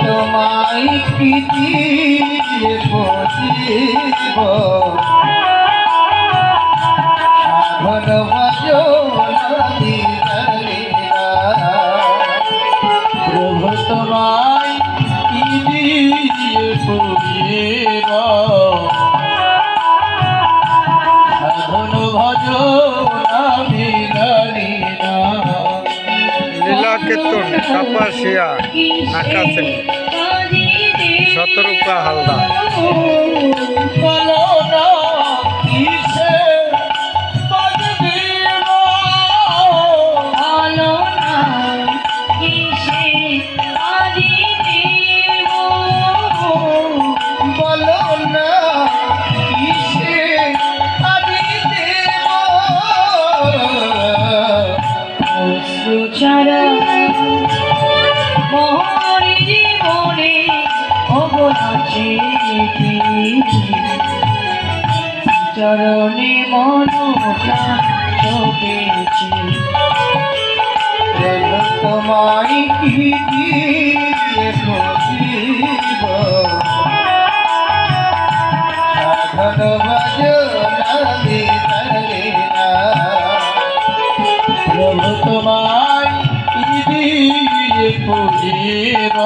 তোমায় প্রীতি বসিব সাধন ভজনামি প্রভু তোমায় প্রীতি বসিব সাধন ভজনামি লীলা কীর্তন কাপাসিয়া আকাশে শতরূপা হালদা চরণে মন প্রাণেছি তোমায় কি দিয়ে বসিব সাধন ভজনামি প্রভু তোমায় কি দিয়ে বসিব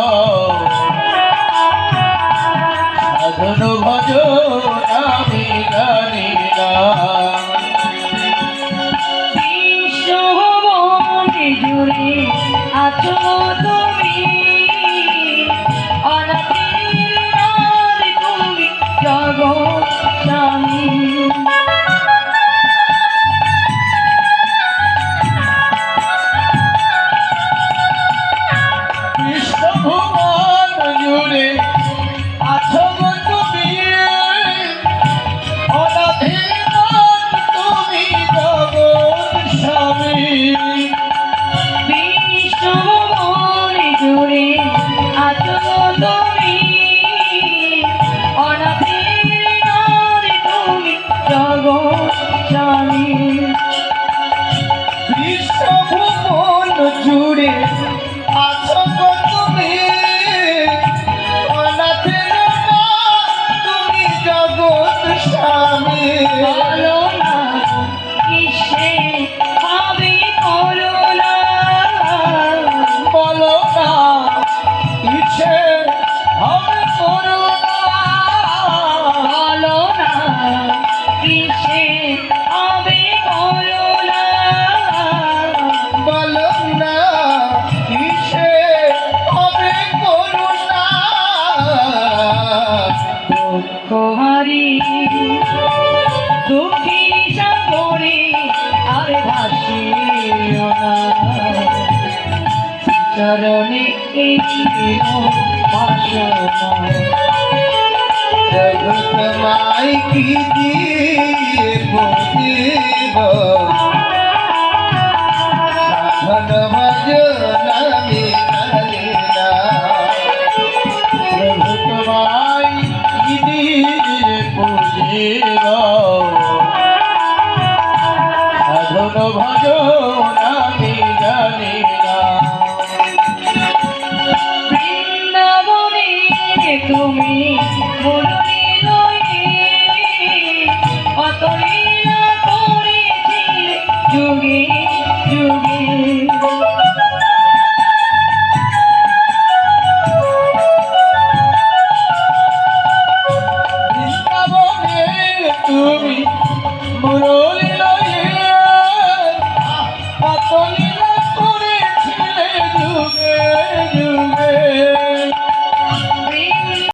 সাধন ভজনামি বিশ্ববনে জুড়ে আছো তুমি অনাথির তুমি জগৎ স্বামী বিশ্বভুবন জুড়ে আছো বিশ্বভুবন জুড়ে আছো তুমি অনাথের তুমি জগৎ স্বামী বলো না কিসে হবে করুণা বলো না কিসে হবে করুণা বলো না কিসে হবে করুণা বলো না কিসে হবে করুণা দুঃখহারি দুঃখী সাগরে আর ভাসিও না চরণে এই বাসনা জগৎ কি দিয়ে বসিব সাধন ভজনামি প্রভু তোমায় কি দিয়ে বসিব সাধন ভজনামি বৃন্দাবনে তুমি মুরলী লয়ে অতলীলা করেছিলে যুগে যুগে বৃন্দাবনে তুমি মুরলী লয়ে অতলীলা